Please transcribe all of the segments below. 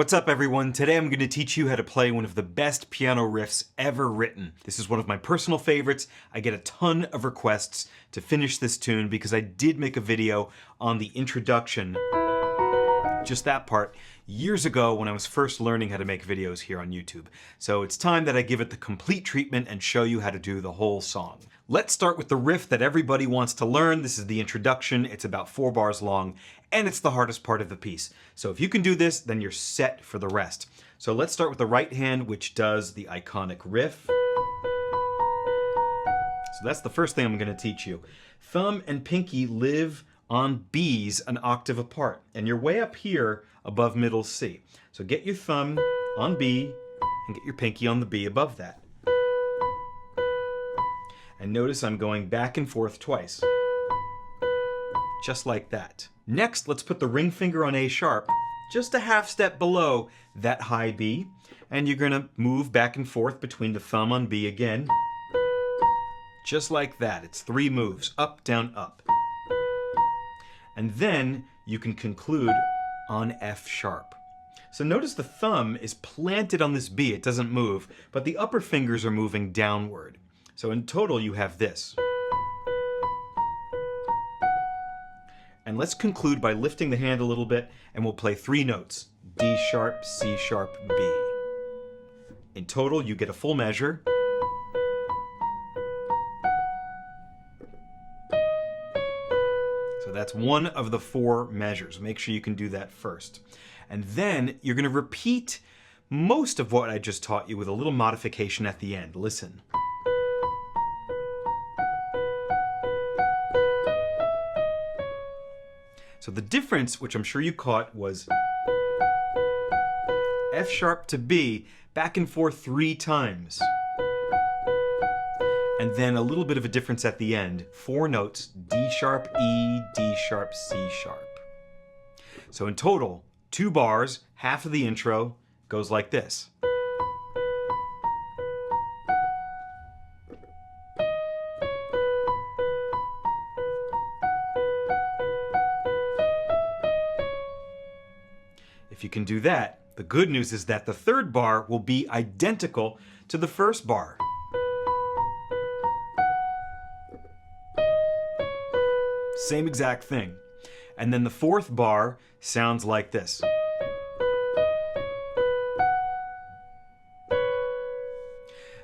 What's up everyone? Today I'm going to teach you how to play one of the best piano riffs ever written. This is one of my personal favorites. I get a ton of requests to finish this tune because I did make a video on the introduction, just that part, years ago when I was first learning how to make videos here on YouTube. So it's time that I give it the complete treatment and show you how to do the whole song. Let's start with the riff that everybody wants to learn. This is the introduction. It's about 4 bars long, and it's the hardest part of the piece. So if you can do this, then you're set for the rest. So let's start with the right hand, which does the iconic riff. So that's the first thing I'm going to teach you. Thumb and pinky live on B's an octave apart, and you're way up here above middle C. So get your thumb on B and get your pinky on the B above that. And notice I'm going back and forth twice. Just like that. Next, let's put the ring finger on A sharp, just a half step below that high B, and you're gonna move back and forth between the thumb on B again. Just like that. It's 3 moves, up, down, up. And then you can conclude on F sharp. So notice the thumb is planted on this B, it doesn't move, but the upper fingers are moving downward. So in total you have this. And let's conclude by lifting the hand a little bit, and we'll play 3 notes. D sharp, C sharp, B. In total you get a full measure. So that's one of the 4 measures. Make sure you can do that first. And then you're going to repeat most of what I just taught you with a little modification at the end. Listen. So the difference, which I'm sure you caught, was F sharp to B, back and forth 3 times. And then a little bit of a difference at the end. 4 notes, D sharp, E, D sharp, C sharp. So in total, 2 bars, half of the intro goes like this. If you can do that, the good news is that the 3rd bar will be identical to the 1st bar. Same exact thing. And then the 4th bar sounds like this.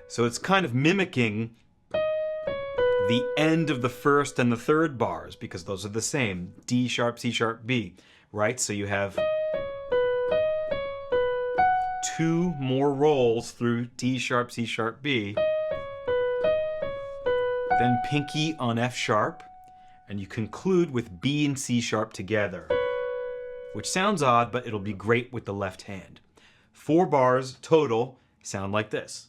So it's kind of mimicking the end of the 1st and the 3rd bars because those are the same. D sharp, C sharp, B, right? So you have 2 more rolls through D sharp, C sharp, B. Then pinky on F sharp. And you conclude with B and C sharp together, which sounds odd, but it'll be great with the left hand. 4 bars total sound like this.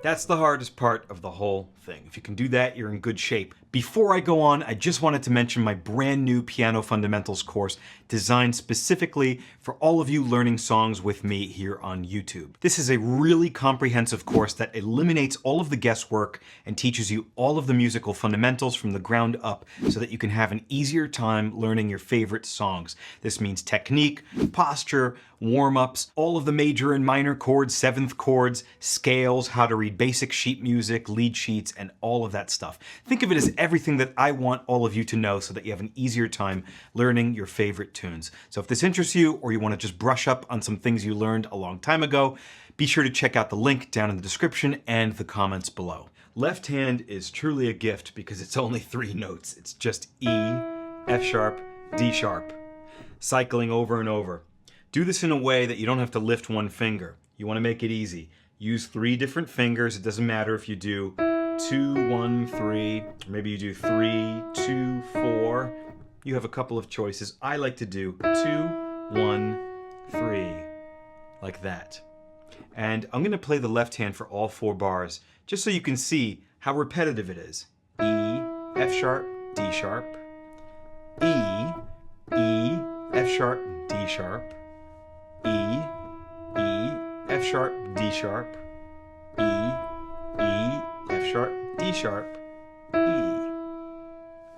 That's the hardest part of the whole thing. If you can do that, you're in good shape. Before I go on, I just wanted to mention my brand new Piano Fundamentals course designed specifically for all of you learning songs with me here on YouTube. This is a really comprehensive course that eliminates all of the guesswork and teaches you all of the musical fundamentals from the ground up so that you can have an easier time learning your favorite songs. This means technique, posture, warm-ups, all of the major and minor chords, 7th chords, scales, how to read basic sheet music, lead sheets, and all of that stuff. Think of it as everything that I want all of you to know so that you have an easier time learning your favorite tunes. So if this interests you, or you want to just brush up on some things you learned a long time ago, be sure to check out the link down in the description and the comments below. Left hand is truly a gift because it's only 3 notes. It's just E, F sharp, D sharp, cycling over and over. Do this in a way that you don't have to lift 1 finger. You want to make it easy. Use 3 different fingers. It doesn't matter if you do 2, 1, 3, or maybe you do 3, 2, 4. You have a couple of choices. I like to do 2, 1, 3, like that. And I'm going to play the left hand for all 4 bars, just so you can see how repetitive it is. E, F sharp, D sharp, E, E, F sharp, D sharp, E, E, F sharp, D sharp, E, E, F sharp, D sharp, E.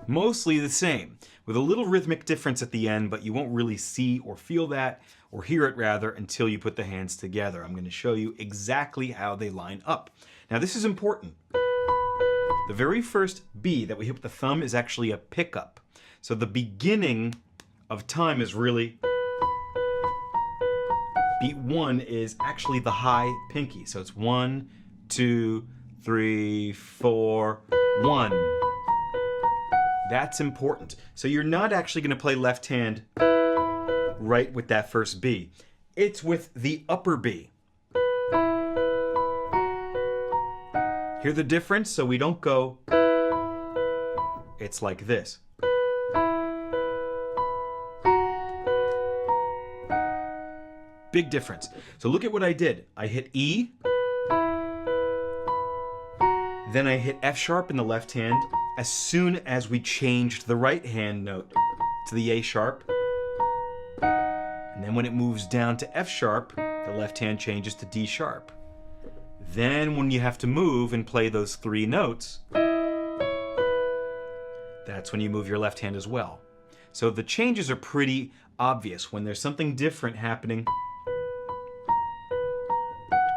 Mostly the same, with a little rhythmic difference at the end, but you won't really see or feel that, or hear it rather, until you put the hands together. I'm going to show you exactly how they line up. Now this is important. The very first B that we hit with the thumb is actually a pickup. So the beginning of time is really, beat 1 is actually the high pinky. So it's 1, 2, 3, 4, 1. That's important. So you're not actually going to play left hand right with that first B. It's with the upper B. Hear the difference? So we don't go, it's like this. Big difference. So look at what I did. I hit E, then I hit F sharp in the left hand as soon as we changed the right hand note to the A sharp. And then when it moves down to F sharp, the left hand changes to D sharp. Then when you have to move and play those 3 notes, that's when you move your left hand as well. So the changes are pretty obvious. When there's something different happening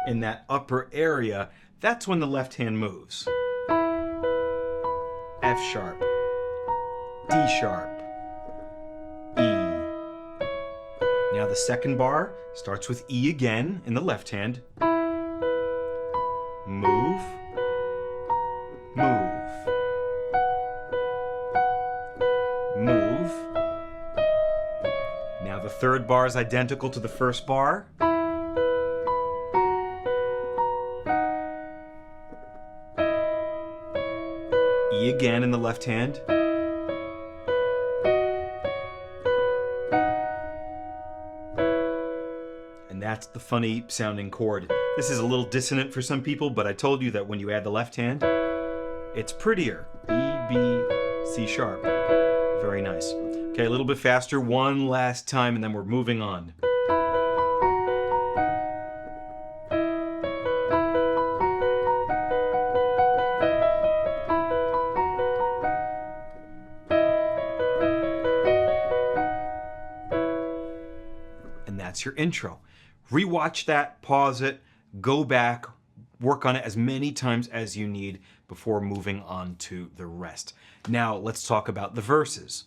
in that upper area, that's when the left hand moves. F sharp, D sharp, E. Now the second bar starts with E again in the left hand. Move, move, move. Now the third bar is identical to the first bar. E again in the left hand. And that's the funny sounding chord. This is a little dissonant for some people, but I told you that when you add the left hand, it's prettier. E, B, C sharp. Very nice. Okay, a little bit faster, one last time, and then we're moving on. And that's your intro. Rewatch that, pause it, go back, work on it as many times as you need before moving on to the rest. Now let's talk about the verses.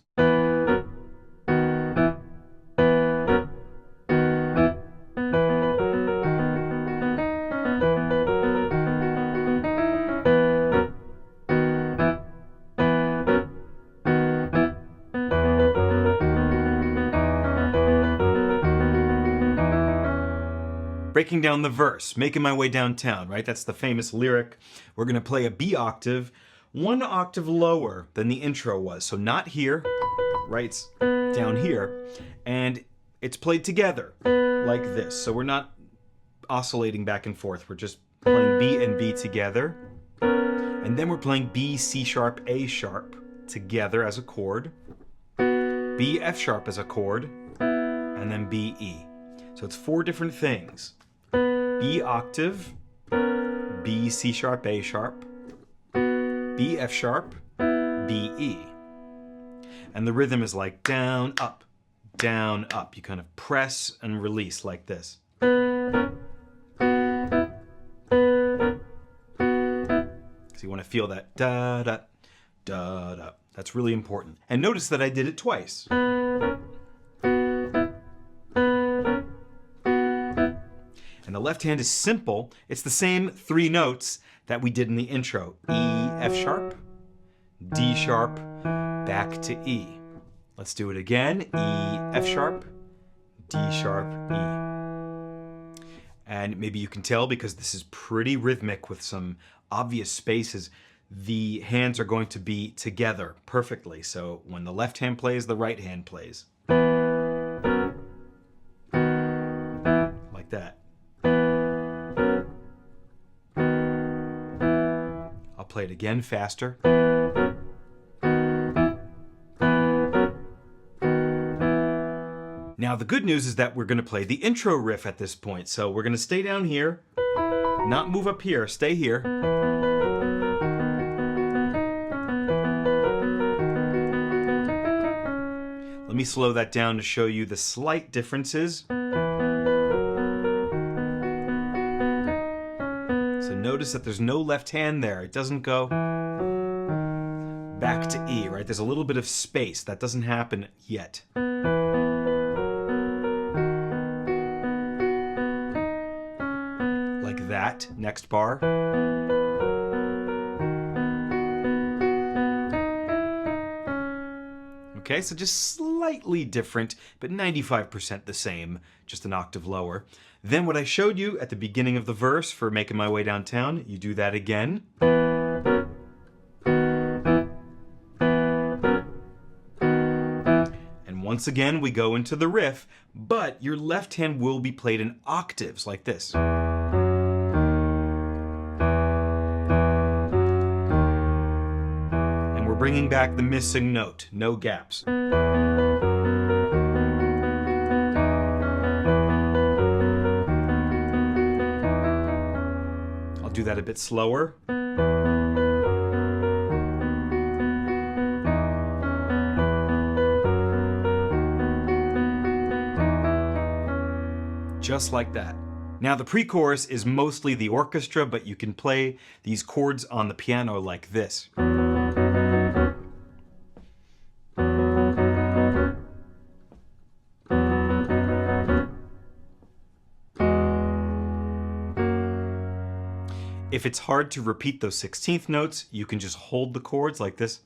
Breaking down the verse, making my way downtown, right? That's the famous lyric. We're gonna play a B octave, 1 octave lower than the intro was. So not here, right? It's down here. And it's played together like this. So we're not oscillating back and forth. We're just playing B and B together. And then we're playing B, C sharp, A sharp together as a chord. B, F sharp as a chord. And then B, E. So it's 4 different things. B octave, B, C sharp, A sharp, B, F sharp, B, E. And the rhythm is like down, up, down, up. You kind of press and release like this. So you want to feel that da, da, da, da. That's really important. And notice that I did it twice. And the left hand is simple. It's the same 3 notes that we did in the intro. E, F sharp, D sharp, back to E. Let's do it again. E, F sharp, D sharp, E. And maybe you can tell because this is pretty rhythmic with some obvious spaces. The hands are going to be together perfectly. So when the left hand plays, the right hand plays. Like that. Play it again faster. Now the good news is that we're going to play the intro riff at this point. So we're going to stay down here, not move up here, stay here. Let me slow that down to show you the slight differences. So notice that there's no left hand there. It doesn't go back to E, right? There's a little bit of space. That doesn't happen yet. Like that. Next bar. Okay, so just slightly different, but 95% the same, just an octave lower. Then what I showed you at the beginning of the verse for Making My Way Downtown, you do that again. And once again, we go into the riff, but your left hand will be played in octaves like this. Bringing back the missing note, no gaps. I'll do that a bit slower. Just like that. Now the pre-chorus is mostly the orchestra, but you can play these chords on the piano like this. If it's hard to repeat those 16th notes, you can just hold the chords like this.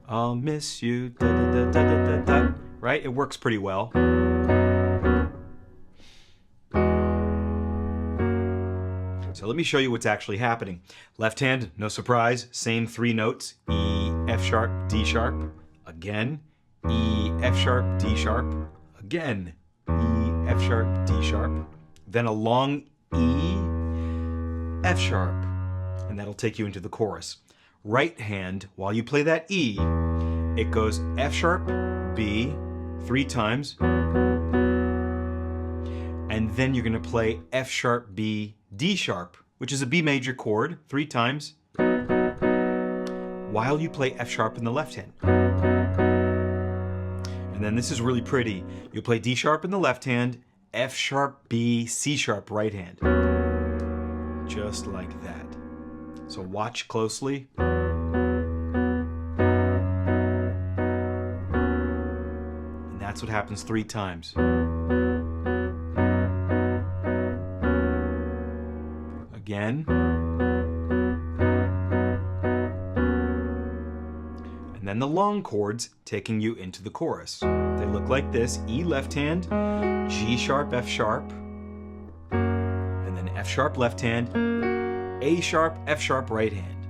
I'll miss you, da da da da da da, right? It works pretty well. So let me show you what's actually happening. Left hand, no surprise, same three notes. E, F sharp, D sharp, again. E, F sharp, D sharp, again. E, F sharp, D sharp. Then a long E, F sharp, and that'll take you into the chorus. Right hand, while you play that E, it goes F sharp, B, 3 times, and then you're going to play F sharp, B, D sharp, which is a B major chord, 3 times, while you play F sharp in the left hand. And then this is really pretty. You'll play D sharp in the left hand, F sharp, B, C sharp right hand. Just like that. So watch closely. And that's what happens 3 times. Again. And then the long chords taking you into the chorus. They look like this. E left hand, G sharp, F sharp, F sharp left hand, A sharp, F sharp right hand.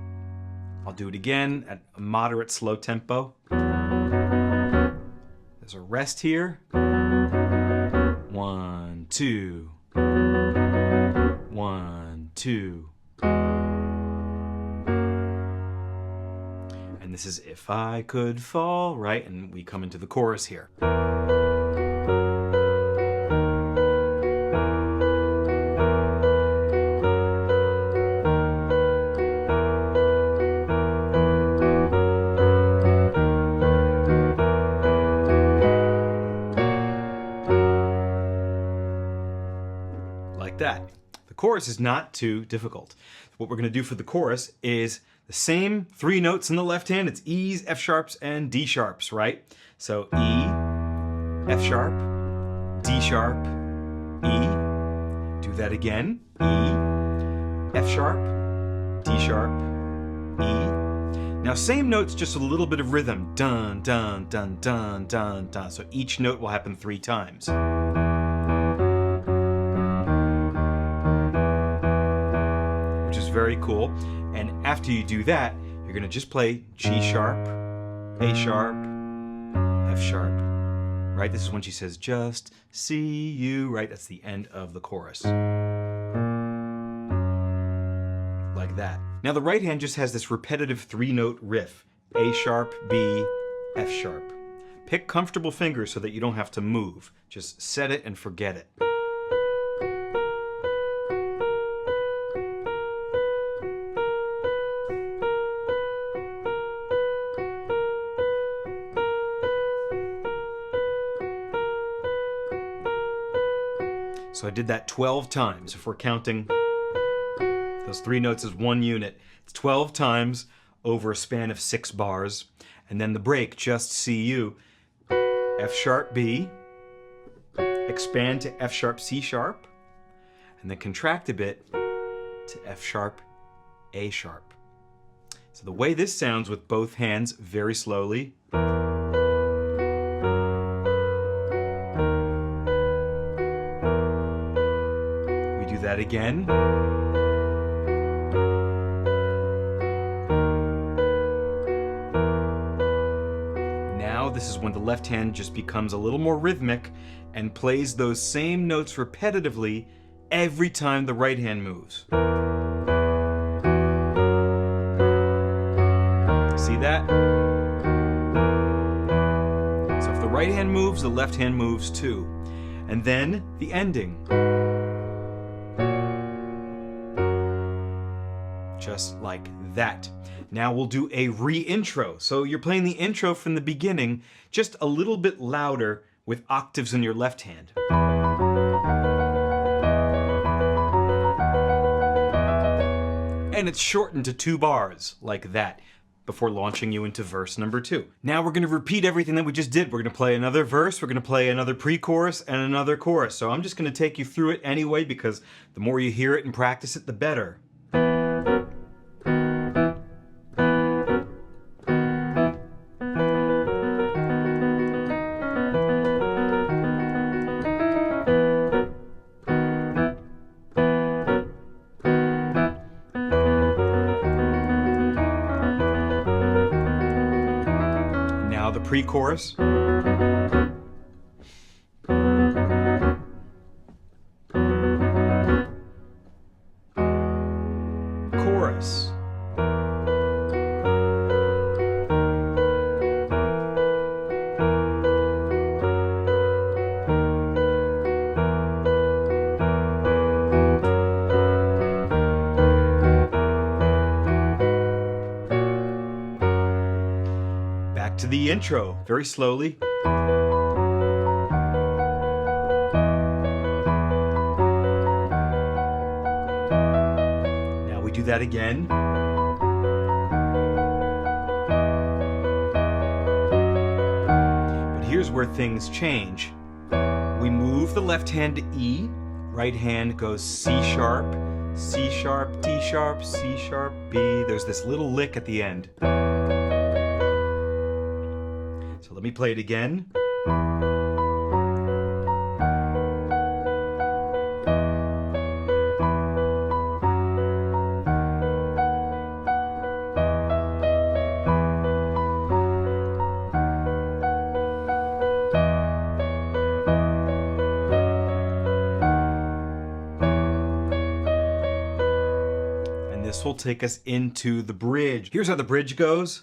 I'll do it again at a moderate slow tempo. There's a rest here. 1, 2. 1, 2. And this is If I Could Fall, right? And we come into the chorus here. That. The chorus is not too difficult. What we're going to do for the chorus is the same 3 notes in the left hand. It's E's, F sharps, and D sharps, right? So E, F sharp, D sharp, E. Do that again. E, F sharp, D sharp, E. Now same notes, just a little bit of rhythm. Dun, dun, dun, dun, dun, dun. So each note will happen 3 times. Very cool. And after you do that, you're going to just play G sharp, A sharp, F sharp, right? This is when she says, just see you, right? That's the end of the chorus. Like that. Now the right hand just has this repetitive 3-note riff, A sharp, B, F sharp. Pick comfortable fingers so that you don't have to move. Just set it and forget it. So I did that 12 times. If we're counting those 3 notes as 1 unit, it's 12 times over a span of 6 bars. And then the break, just C-U, F sharp B, expand to F sharp C sharp, and then contract a bit to F sharp A sharp. So the way this sounds with both hands, very slowly. That again. Now this is when the left hand just becomes a little more rhythmic and plays those same notes repetitively every time the right hand moves. See that? So if the right hand moves, the left hand moves too. And then the ending. Just like that. Now we'll do a re-intro. So you're playing the intro from the beginning, just a little bit louder with octaves in your left hand. And it's shortened to 2 bars, like that, before launching you into verse number 2. Now we're going to repeat everything that we just did. We're going to play another verse, we're going to play another pre-chorus, and another chorus. So I'm just going to take you through it anyway, because the more you hear it and practice it, the better. Pre-chorus. Chorus. To the intro, very slowly. Now we do that again. But here's where things change. We move the left hand to E, right hand goes C sharp, C sharp, D sharp, C sharp, B. There's this little lick at the end. So let me play it again. And this will take us into the bridge. Here's how the bridge goes.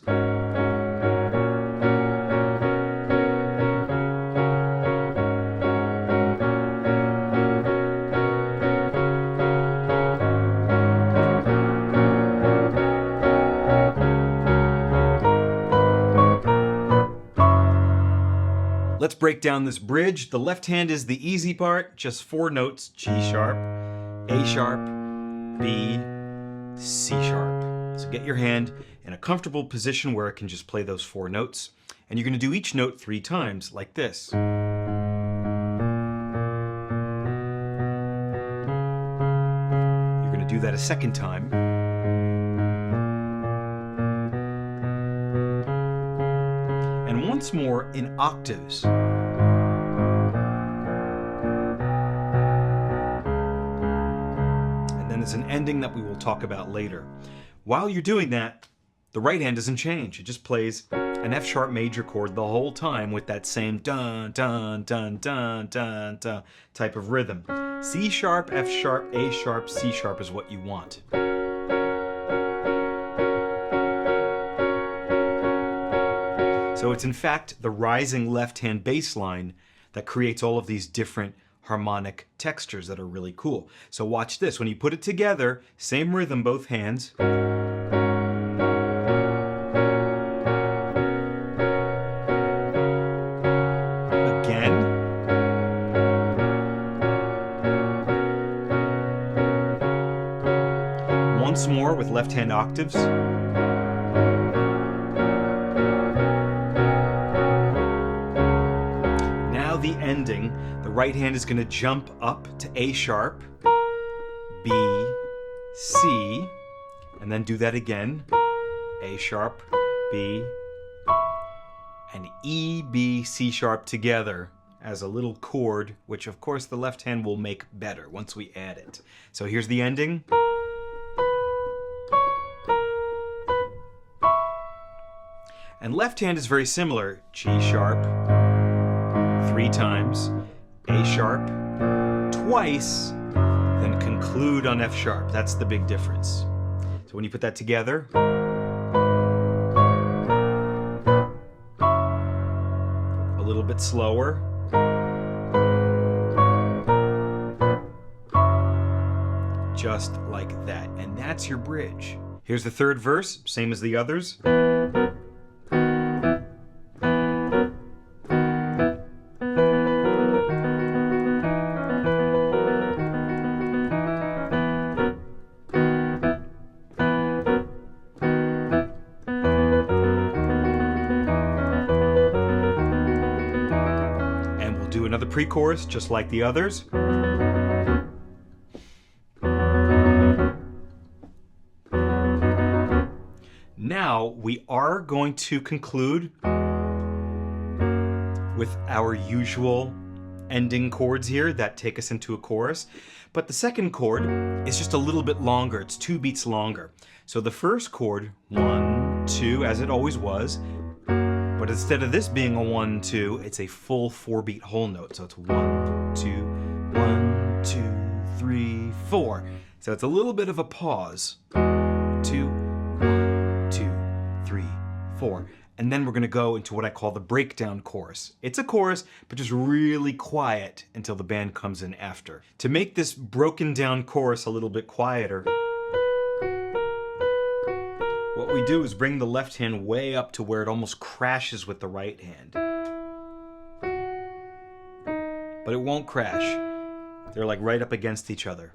Let's break down this bridge. The left hand is the easy part, just 4 notes, G sharp, A sharp, B, C sharp. So get your hand in a comfortable position where it can just play those 4 notes. And you're going to do each note 3 times, like this. You're going to do that a second time. And once more in octaves. And then there's an ending that we will talk about later. While you're doing that, the right hand doesn't change. It just plays an F sharp major chord the whole time with that same dun dun dun dun dun dun type of rhythm. C sharp, F sharp, A sharp, C sharp is what you want. So So it's in fact the rising left-hand bass line that creates all of these different harmonic textures that are really cool. So watch this. When you put it together, same rhythm, both hands. Again. Once more with left-hand octaves. Now the ending, the right hand is going to jump up to A sharp, B, C, and then do that again. A sharp, B, and E, B, C sharp together as a little chord, which of course the left hand will make better once we add it. So here's the ending. And left hand is very similar. G sharp, 3 times, A sharp, twice, then conclude on F sharp. That's the big difference. So when you put that together, a little bit slower. Just like that. And that's your bridge. Here's the third verse, same as the others. Do another pre-chorus just like the others. Now we are going to conclude with our usual ending chords here that take us into a chorus, but the second chord is just a little bit longer. It's 2 beats longer. So the first chord, 1, 2, as it always was, but instead of this being a 1, 2, it's a full 4-beat whole note. So it's 1, 2, 1, 2, 3, 4. So it's a little bit of a pause. 2, 1, 2, 3, 4. And then we're going to go into what I call the breakdown chorus. It's a chorus, but just really quiet until the band comes in after. To make this broken down chorus a little bit quieter, what we do is bring the left hand way up to where it almost crashes with the right hand. But it won't crash. They're like right up against each other.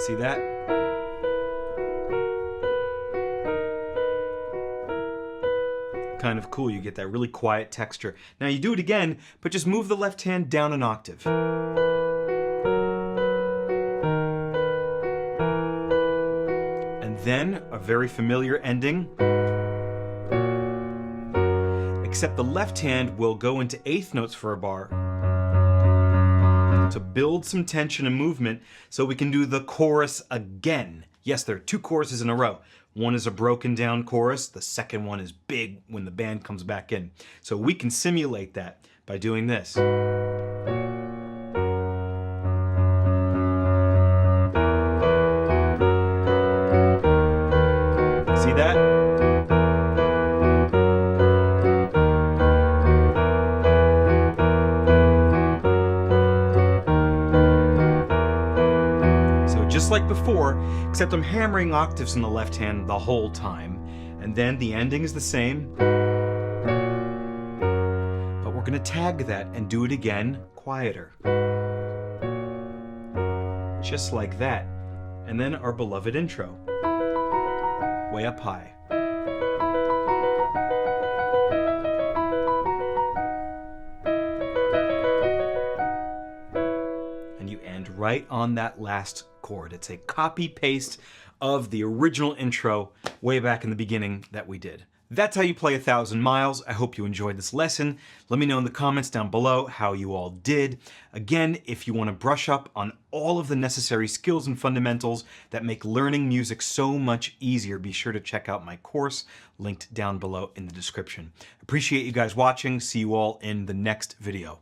See that? Kind of cool. You get that really quiet texture. Now you do it again, but just move the left hand down an octave. Then a very familiar ending, except the left hand will go into 8th notes for a bar to build some tension and movement so we can do the chorus again. Yes, there are 2 choruses in a row. One is a broken down chorus, the second one is big when the band comes back in. So we can simulate that by doing this. See that? So just like before, except I'm hammering octaves in the left hand the whole time, and then the ending is the same, but we're going to tag that and do it again quieter. Just like that. And then our beloved intro. Way up high. And you end right on that last chord. It's a copy paste of the original intro way back in the beginning that we did. That's how you play 1,000 Miles. I hope you enjoyed this lesson. Let me know in the comments down below how you all did. Again, if you want to brush up on all of the necessary skills and fundamentals that make learning music so much easier, be sure to check out my course, linked down below in the description. Appreciate you guys watching. See you all in the next video.